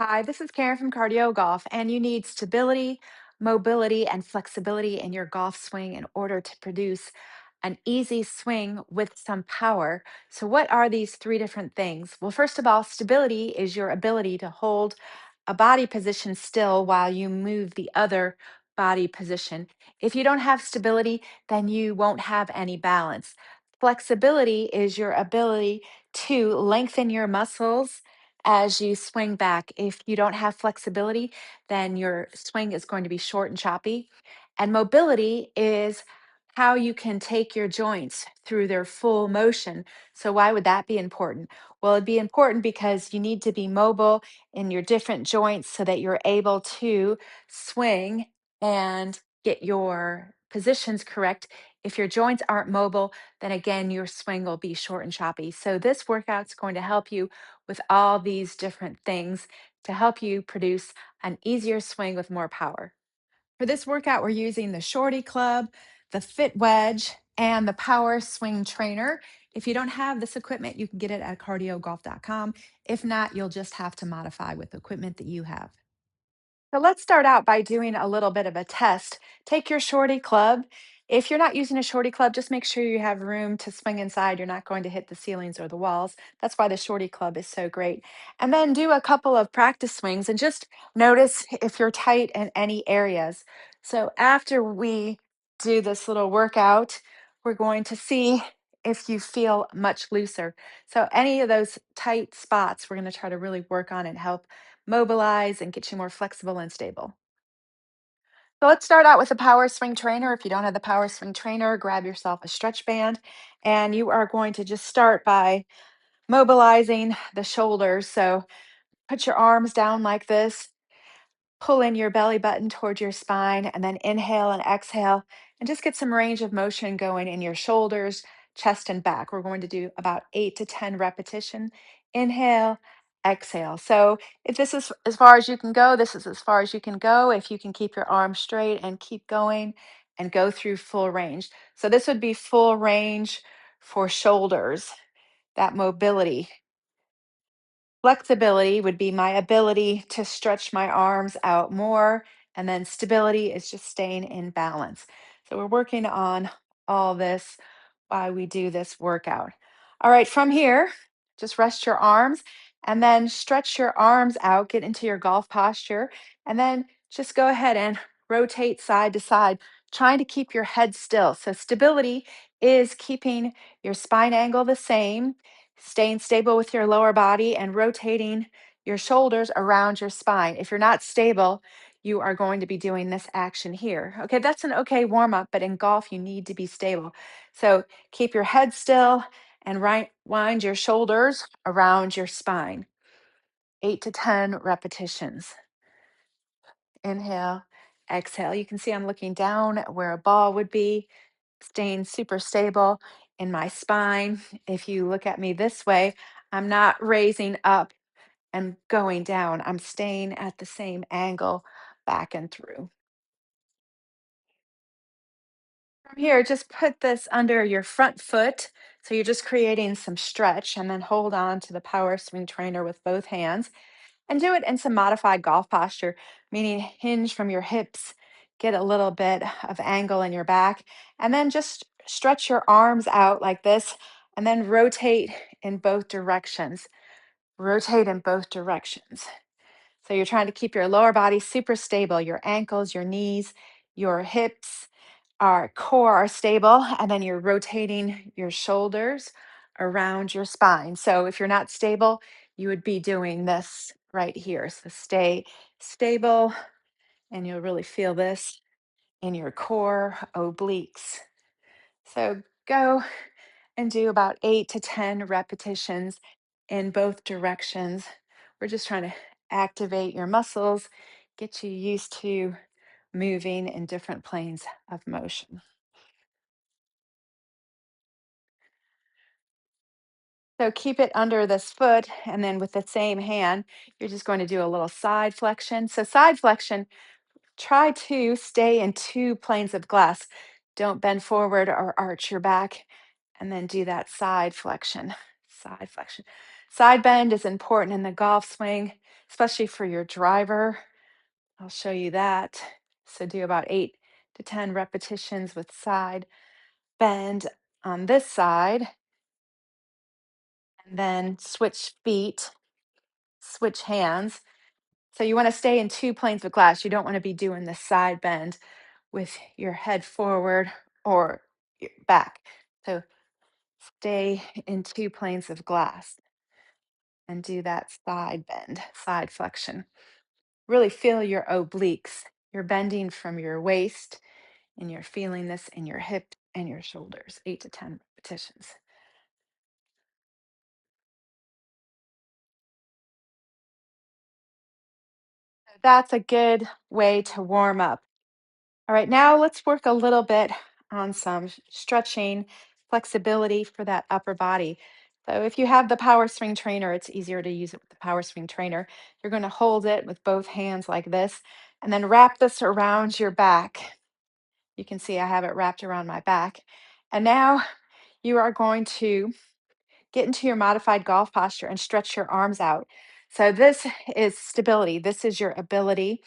Hi, this is Karen from CardioGolf, and you need stability, mobility, and flexibility in your golf swing in order to produce an easy swing with some power. So, what are these three different things? Well, first of all, stability is your ability to hold a body position still while you move the other body position. If you don't have stability, then you won't have any balance. Flexibility is your ability to lengthen your muscles as you swing back. If you don't have flexibility, then your swing is going to be short and choppy. And mobility is how you can take your joints through their full motion. So, why would that be important? Well, it'd be important because you need to be mobile in your different joints so that you're able to swing and get your positions correct. If your joints aren't mobile, then again, your swing will be short and choppy. So, this workout's going to help you with all these different things to help you produce an easier swing with more power. For this workout, we're using the Shortee Club, the Fit Wedge, and the PowerSwing Trainer. If you don't have this equipment, you can get it at cardiogolf.com. If not, you'll just have to modify with the equipment that you have. So let's start out by doing a little bit of a test. Take your Shortee Club. If you're not using a Shortee Club, just make sure you have room to swing inside. You're not going to hit the ceilings or the walls. That's why the Shortee Club is so great. And then do a couple of practice swings and just notice if you're tight in any areas. So after we do this little workout, we're going to see if you feel much looser. So any of those tight spots, we're going to try to really work on and help mobilize and get you more flexible and stable. So let's start out with the Power Swing Trainer. If you don't have the Power Swing Trainer, grab yourself a stretch band and you are going to just start by mobilizing the shoulders. So put your arms down like this. Pull in your belly button towards your spine and then inhale and exhale and just get some range of motion going in your shoulders, chest, and back. We're going to do about 8 to 10 repetition. Inhale, exhale. So if this is as far as you can go, this is as far as you can go. If you can keep your arms straight and keep going and go through full range. So this would be full range for shoulders, that mobility. Flexibility would be my ability to stretch my arms out more. And then stability is just staying in balance. So we're working on all this while we do this workout. All right, from here, just rest your arms and then stretch your arms out, get into your golf posture, and then just go ahead and rotate side to side, trying to keep your head still. So stability is keeping your spine angle the same, staying stable with your lower body and rotating your shoulders around your spine. If you're not stable, you are going to be doing this action here. Okay, that's an okay warm up, but in golf, you need to be stable. So keep your head still and wind your shoulders around your spine. 8 to 10 repetitions. Inhale, exhale. You can see I'm looking down where a ball would be, staying super stable in my spine. If you look at me this way, I'm not raising up and going down. I'm staying at the same angle back and through. From here, just put this under your front foot. So you're just creating some stretch and then hold on to the power swing trainer with both hands and do it in some modified golf posture, meaning hinge from your hips, get a little bit of angle in your back, and then just stretch your arms out like this and then rotate in both directions. Rotate in both directions. So you're trying to keep your lower body super stable, your ankles, your knees, your hips, our core are stable, and then you're rotating your shoulders around your spine. So if you're not stable, you would be doing this right here. So stay stable, and you'll really feel this in your core obliques. So go and do about 8 to 10 repetitions in both directions. We're just trying to activate your muscles, get you used to moving in different planes of motion. So keep it under this foot, and then with the same hand, you're just going to do a little side flexion. So, side flexion, try to stay in two planes of glass. Don't bend forward or arch your back, and then do that side flexion. Side flexion. Side bend is important in the golf swing. especially for your driver. I'll show you that. So do about 8 to 10 repetitions with side bend on this side, and then switch feet, switch hands. So you want to stay in two planes of glass. You don't want to be doing the side bend with your head forward or your back. So stay in two planes of glass and do that side bend, side flexion. Really feel your obliques. You're bending from your waist and you're feeling this in your hip and your shoulders. 8 to 10 repetitions. That's a good way to warm up. All right, now let's work a little bit on some stretching, flexibility for that upper body. So if you have the Power Swing Trainer, it's easier to use it with the Power Swing Trainer. You're going to hold it with both hands like this, and then wrap this around your back. You can see I have it wrapped around my back. And now you are going to get into your modified golf posture and stretch your arms out. So this is stability. This is your ability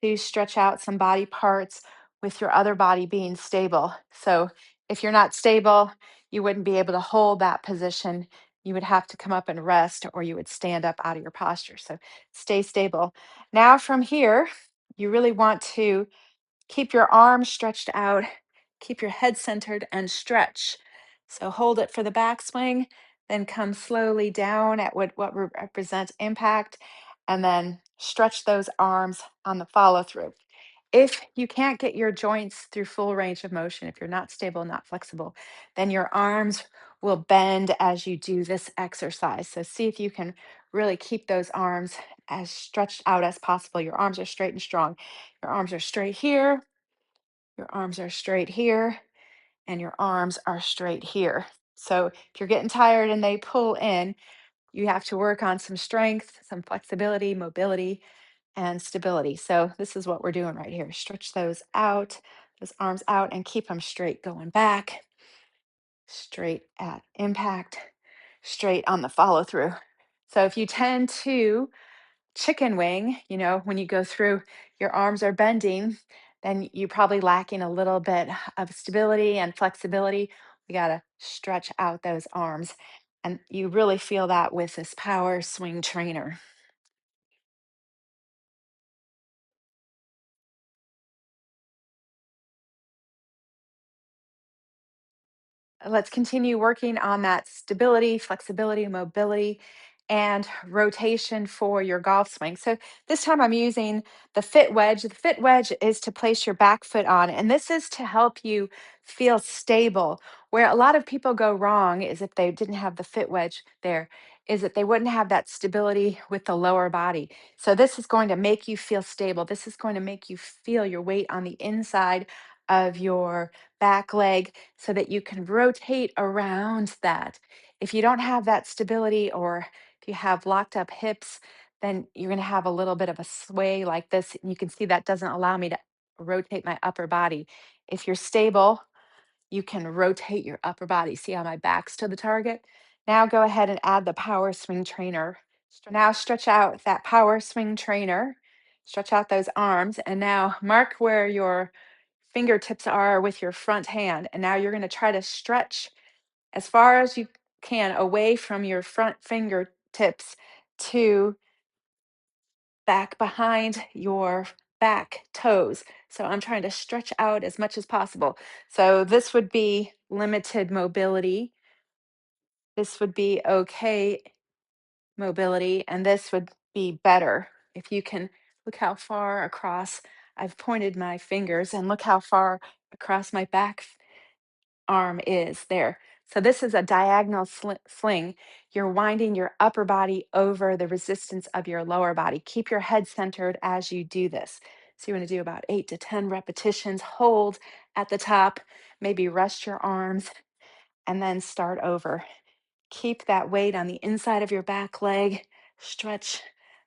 to stretch out some body parts with your other body being stable. So if you're not stable, you wouldn't be able to hold that position. You would have to come up and rest, or you would stand up out of your posture. So stay stable. Now from here, you really want to keep your arms stretched out, keep your head centered and stretch. So hold it for the backswing, then come slowly down at what represents impact, and then stretch those arms on the follow through. If you can't get your joints through full range of motion, if you're not stable, not flexible, then your arms will bend as you do this exercise. So see if you can really keep those arms as stretched out as possible. Your arms are straight and strong. Your arms are straight here, your arms are straight here, and your arms are straight here. So if you're getting tired and they pull in, you have to work on some strength, some flexibility, mobility, and stability. So this is what we're doing right here. Stretch those out, those arms out, and keep them straight going back, straight at impact, straight on the follow through. So if you tend to chicken wing, when you go through, your arms are bending, then you're probably lacking a little bit of stability and flexibility. We got to stretch out those arms. And you really feel that with this power swing trainer. Let's continue working on that stability, flexibility, mobility, and rotation for your golf swing. So this time I'm using the fit wedge. The fit wedge is to place your back foot on, and this is to help you feel stable. Where a lot of people go wrong is if they didn't have the fit wedge there, is that they wouldn't have that stability with the lower body. So this is going to make you feel stable. This is going to make you feel your weight on the inside of your back leg so that you can rotate around that. If you don't have that stability, or if you have locked up hips, then you're going to have a little bit of a sway like this. And you can see that doesn't allow me to rotate my upper body. If you're stable, you can rotate your upper body. See how my back's to the target? Now go ahead and add the power swing trainer. So now stretch out that power swing trainer. Stretch out those arms, and now mark where your fingertips are with your front hand. And now you're going to try to stretch as far as you can away from your front fingertips to back behind your back toes. So I'm trying to stretch out as much as possible. So this would be limited mobility. This would be okay mobility. And this would be better. If you can look how far across I've pointed my fingers, and look how far across my back arm is there. So this is a diagonal sling. You're winding your upper body over the resistance of your lower body. Keep your head centered as you do this. So you want to do about 8 to 10 repetitions. Hold at the top, maybe rest your arms, and then start over. Keep that weight on the inside of your back leg. Stretch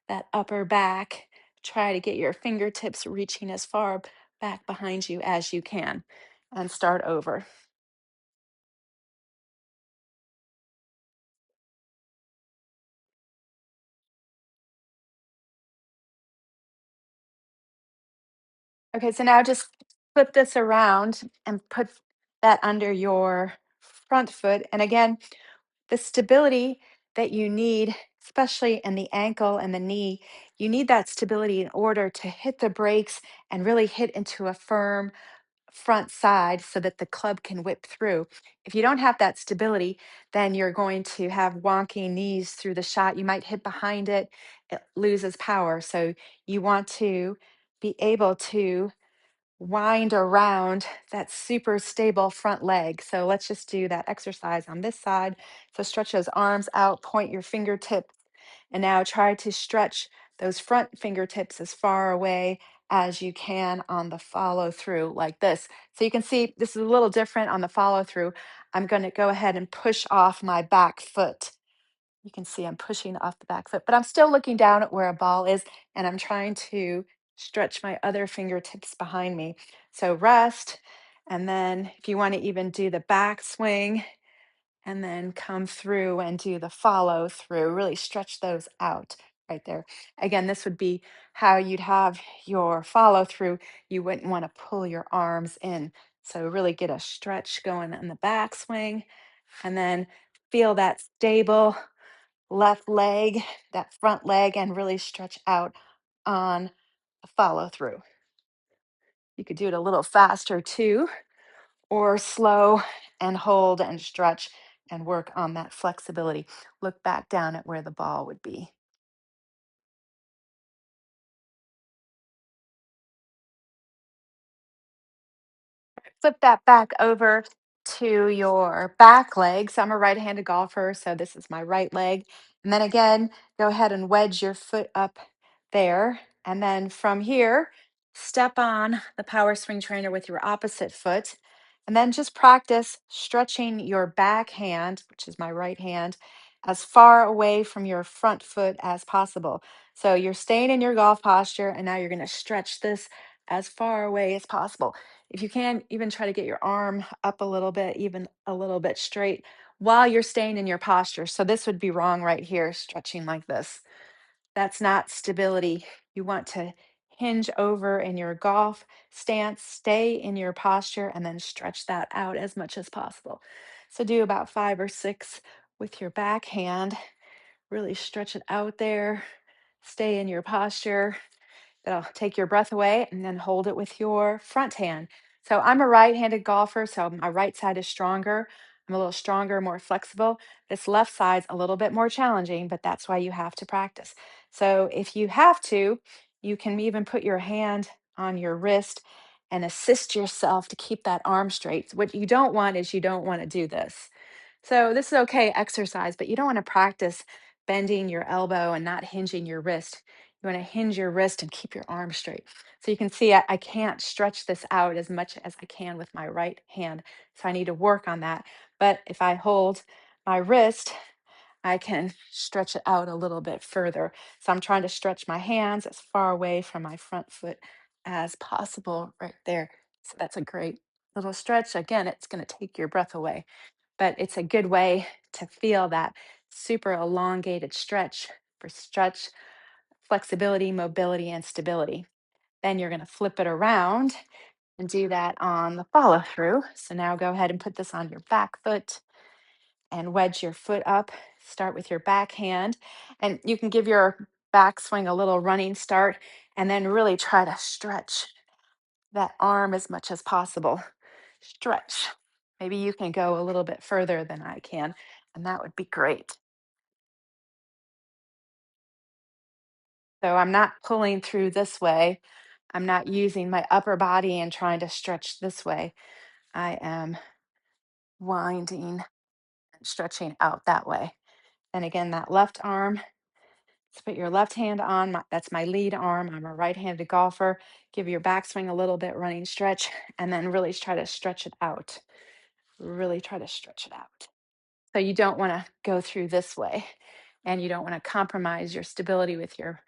that upper back. Try to get your fingertips reaching as far back behind you as you can, and start over. Okay, so now just flip this around and put that under your front foot. And again, the stability that you need, especially in the ankle and the knee, you need that stability in order to hit the brakes and really hit into a firm front side so that the club can whip through. If you don't have that stability, then you're going to have wonky knees through the shot. You might hit behind it, it loses power. So you want to be able to wind around that super stable front leg. So let's just do that exercise on this side. So stretch those arms out, point your fingertips, and now try to stretch those front fingertips as far away as you can on the follow through like this. So you can see this is a little different on the follow through. I'm going to go ahead and push off my back foot. You can see I'm pushing off the back foot, but I'm still looking down at where a ball is, and I'm trying to stretch my other fingertips behind me. So rest, and then if you want to even do the back swing, and then come through and do the follow through, really stretch those out right there. Again, this would be how you'd have your follow through. You wouldn't want to pull your arms in. So really get a stretch going in the back swing, and then feel that stable left leg, that front leg, and really stretch out on the follow through. You could do it a little faster too, or slow and hold and stretch and work on that flexibility. Look back down at where the ball would be. Flip that back over to your back leg. So I'm a right-handed golfer, so this is my right leg. And then again, go ahead and wedge your foot up there. And then from here, step on the power swing trainer with your opposite foot. And then just practice stretching your back hand, which is my right hand, as far away from your front foot as possible. So you're staying in your golf posture, and now you're going to stretch this as far away as possible. If you can, even try to get your arm up a little bit, even a little bit straight while you're staying in your posture. So this would be wrong right here, stretching like this. That's not stability. You want to hinge over in your golf stance, stay in your posture, and then stretch that out as much as possible. So do about 5 or 6 with your back hand. Really stretch it out there. Stay in your posture. That'll take your breath away, and then hold it with your front hand. So I'm a right-handed golfer, so my right side is stronger. I'm a little stronger, more flexible. This left side's a little bit more challenging, but that's why you have to practice. So if you have to, you can even put your hand on your wrist and assist yourself to keep that arm straight. What you don't want is you don't want to do this. So this is okay exercise, but you don't want to practice bending your elbow and not hinging your wrist. You want to hinge your wrist and keep your arm straight. So you can see I can't stretch this out as much as I can with my right hand. So I need to work on that. But if I hold my wrist, I can stretch it out a little bit further. So I'm trying to stretch my hands as far away from my front foot as possible right there. So that's a great little stretch. Again, it's going to take your breath away, but it's a good way to feel that super elongated stretch, flexibility, mobility, and stability. Then you're going to flip it around and do that on the follow through. So now go ahead and put this on your back foot and wedge your foot up. Start with your back hand, and you can give your back swing a little running start and then really try to stretch that arm as much as possible. Stretch. Maybe you can go a little bit further than I can, and that would be great. So I'm not pulling through this way. I'm not using my upper body and trying to stretch this way. I am winding and stretching out that way. And again, that left arm, let's put your left hand on. That's my lead arm. I'm a right handed golfer. Give your backswing a little bit running stretch, and then really try to stretch it out. Really try to stretch it out. So you don't want to go through this way, and you don't want to compromise your stability with your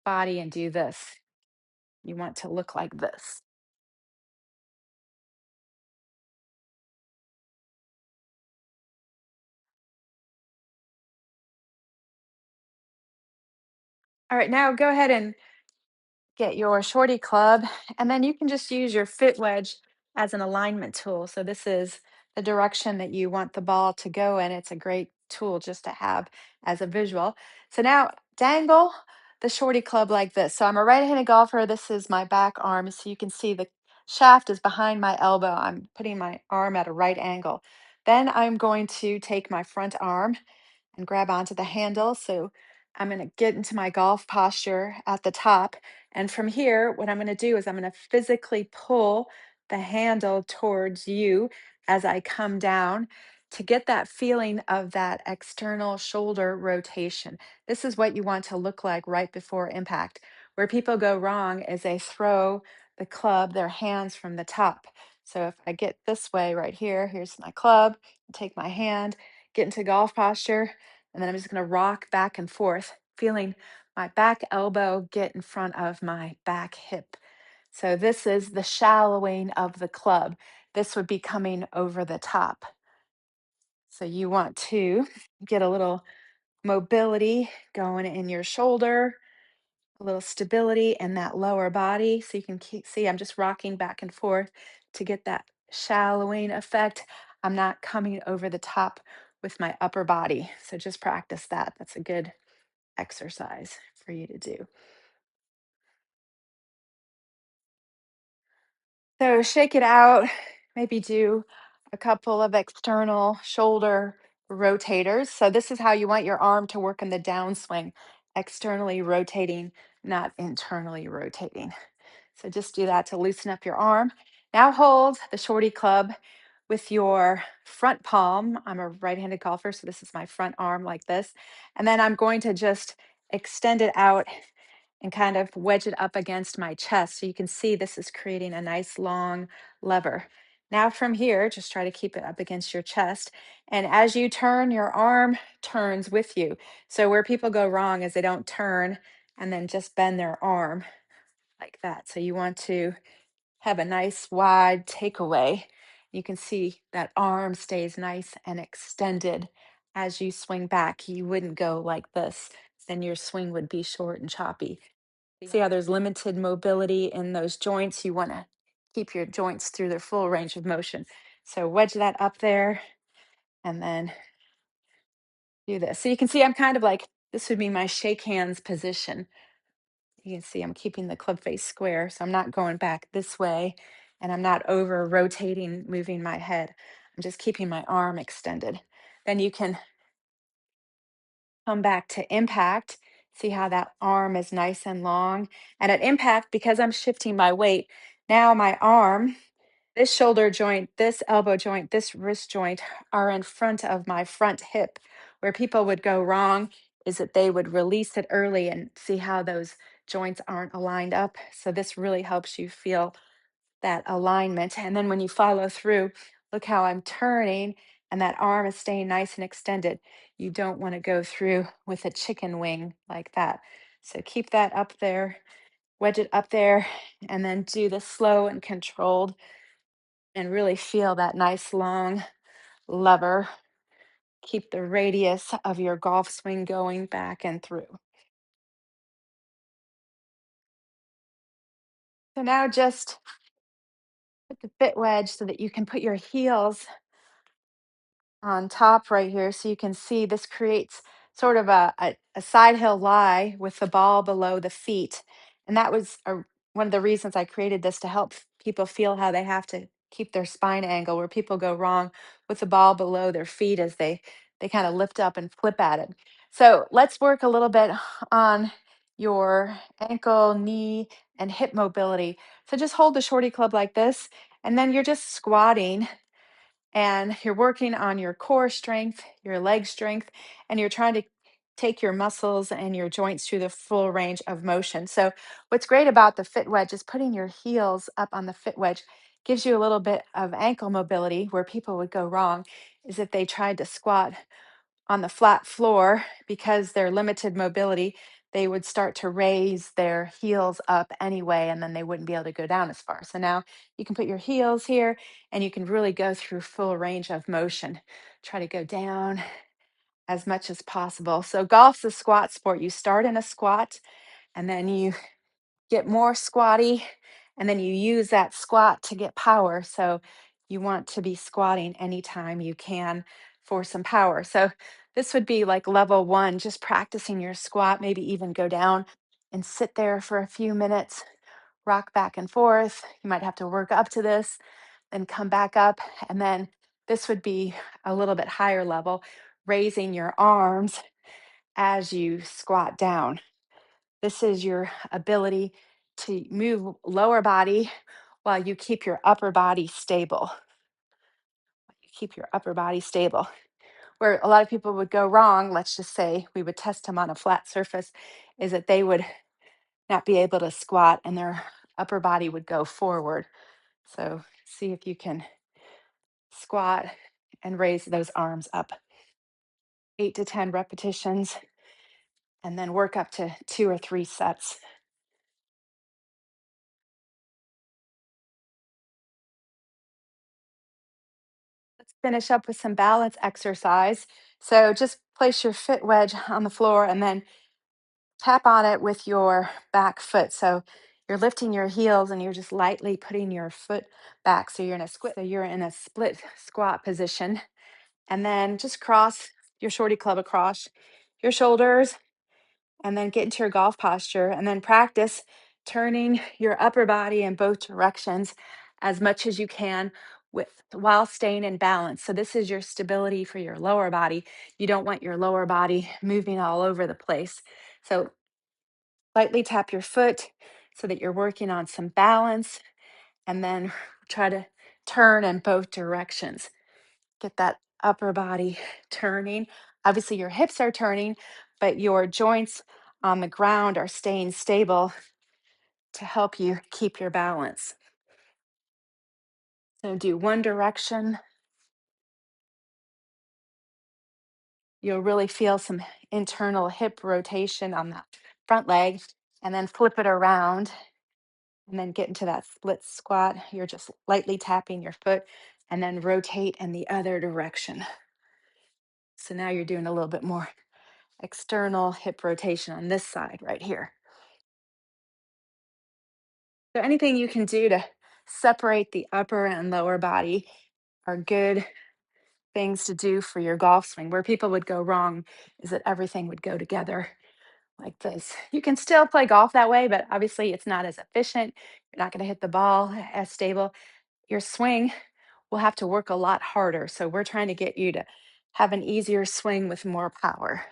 body and do this. You want to look like this. All right, now go ahead and get your Shortee Club, and then you can just use your fit wedge as an alignment tool. So this is the direction that you want the ball to go in. It's a great tool just to have as a visual. So now dangle the Shortee Club like this. So I'm a right-handed golfer. This is my back arm. So you can see the shaft is behind my elbow. I'm putting my arm at a right angle. Then I'm going to take my front arm and grab onto the handle. So I'm going to get into my golf posture at the top. And from here, what I'm going to do is I'm going to physically pull the handle towards you as I come down to get that feeling of that external shoulder rotation. This is what you want to look like right before impact. Where people go wrong is they throw the club, their hands from the top. So if I get this way right here, here's my club, take my hand, get into golf posture, and then I'm just going to rock back and forth, feeling my back elbow get in front of my back hip. So this is the shallowing of the club. This would be coming over the top. So you want to get a little mobility going in your shoulder, a little stability in that lower body. So you can see I'm just rocking back and forth to get that shallowing effect. I'm not coming over the top with my upper body. So just practice that. That's a good exercise for you to do. So shake it out, maybe do a couple of external shoulder rotators. So this is how you want your arm to work in the downswing, externally rotating, not internally rotating. So just do that to loosen up your arm. Now hold the Shortee Club with your front palm. I'm a right-handed golfer, so this is my front arm like this. And then I'm going to just extend it out and kind of wedge it up against my chest. So you can see this is creating a nice long lever. Now from here, just try to keep it up against your chest. And as you turn, your arm turns with you. So where people go wrong is they don't turn and then just bend their arm like that. So you want to have a nice wide takeaway. You can see that arm stays nice and extended as you swing back. You wouldn't go like this, then your swing would be short and choppy. See how there's limited mobility in those joints? You want to keep your joints through their full range of motion. So wedge that up there and then do this. So you can see I'm kind of like, this would be my shake hands position. You can see I'm keeping the club face square, so I'm not going back this way and I'm not over rotating, moving my head. I'm just keeping my arm extended. Then you can come back to impact. See how that arm is nice and long. And at impact, because I'm shifting my weight, now my arm, this shoulder joint, this elbow joint, this wrist joint are in front of my front hip. Where people would go wrong is that they would release it early and see how those joints aren't aligned up. So this really helps you feel that alignment. And then when you follow through, look how I'm turning and that arm is staying nice and extended. You don't want to go through with a chicken wing like that. So keep that up there, wedge it up there, and then do the slow and controlled and really feel that nice long lever. Keep the radius of your golf swing going back and through. So now just put the fit wedge so that you can put your heels on top right here so you can see this creates sort of a side hill lie with the ball below the feet. And that was one of the reasons I created this to help people feel how they have to keep their spine angle where people go wrong with the ball below their feet as they kind of lift up and flip at it. So let's work a little bit on your ankle, knee, and hip mobility. So just hold the Shortee Club like this, and then you're just squatting and you're working on your core strength, your leg strength, and you're trying to take your muscles and your joints through the full range of motion. So, what's great about the fit wedge is putting your heels up on the fit wedge gives you a little bit of ankle mobility where people would go wrong is if they tried to squat on the flat floor because they're limited mobility, they would start to raise their heels up anyway, and then they wouldn't be able to go down as far. So now you can put your heels here and you can really go through full range of motion. Try to go down as much as possible. So golf's a squat sport. You start in a squat and then you get more squatty, and then you use that squat to get power. So you want to be squatting anytime you can for some power. So this would be like level one, just practicing your squat, maybe even go down and sit there for a few minutes, rock back and forth. You might have to work up to this, then come back up. And then this would be a little bit higher level, raising your arms as you squat down. This is your ability to move lower body while you keep your upper body stable. You keep your upper body stable. Where a lot of people would go wrong, let's just say we would test them on a flat surface, is that they would not be able to squat and their upper body would go forward. So see if you can squat and raise those arms up. 8 to 10 repetitions, and then work up to 2 or 3 sets. Let's finish up with some balance exercise. So just place your foot wedge on the floor and then tap on it with your back foot. So you're lifting your heels and you're just lightly putting your foot back. So you're in a split squat position. And then just cross your Shortee Club across your shoulders and then get into your golf posture and then practice turning your upper body in both directions as much as you can with while staying in balance. So this is your stability for your lower body. You don't want your lower body moving all over the place. So lightly tap your foot so that you're working on some balance and then try to turn in both directions. Get that upper body turning. Obviously, your hips are turning, but your joints on the ground are staying stable to help you keep your balance. So, do one direction. You'll really feel some internal hip rotation on that front leg, and then flip it around and then get into that split squat. You're just lightly tapping your foot and then rotate in the other direction. So now you're doing a little bit more external hip rotation on this side right here. So anything you can do to separate the upper and lower body are good things to do for your golf swing. Where people would go wrong is that everything would go together like this. You can still play golf that way, but obviously it's not as efficient. You're not going to hit the ball as stable. Your swing will have to work a lot harder. So we're trying to get you to have an easier swing with more power.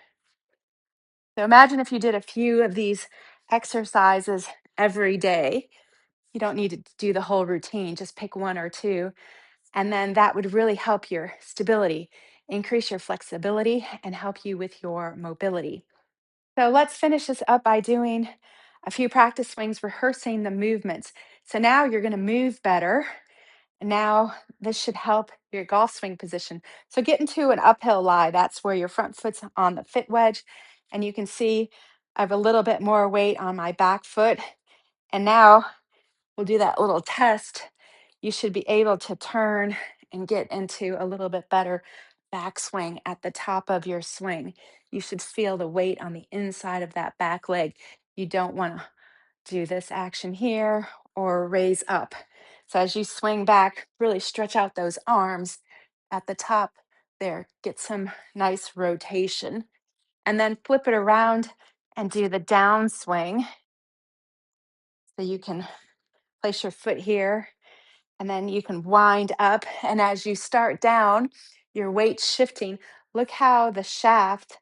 So imagine if you did a few of these exercises every day. You don't need to do the whole routine, just pick one or two. And then that would really help your stability, increase your flexibility, and help you with your mobility. So let's finish this up by doing a few practice swings, rehearsing the movements. So now you're going to move better. Now this should help your golf swing position. So get into an uphill lie. That's where your front foot's on the foot wedge. And you can see I have a little bit more weight on my back foot. And now we'll do that little test. You should be able to turn and get into a little bit better backswing at the top of your swing. You should feel the weight on the inside of that back leg. You don't want to do this action here or raise up. So as you swing back, really stretch out those arms at the top there. Get some nice rotation. And then flip it around and do the downswing. So you can place your foot here and then you can wind up. And as you start down, your weight shifting. Look how the shaft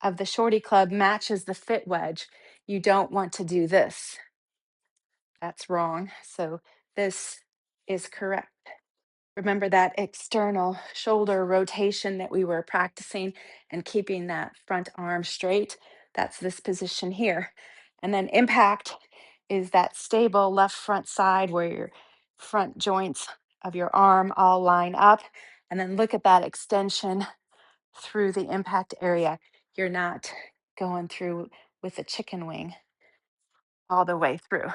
of the Shortee Club matches the foot wedge. You don't want to do this. That's wrong. So this is correct. Remember that external shoulder rotation that we were practicing and keeping that front arm straight. That's this position here. And then impact is that stable left front side where your front joints of your arm all line up. And then look at that extension through the impact area. You're not going through with a chicken wing all the way through.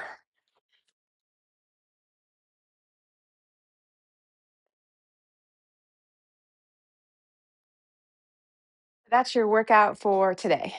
That's your workout for today.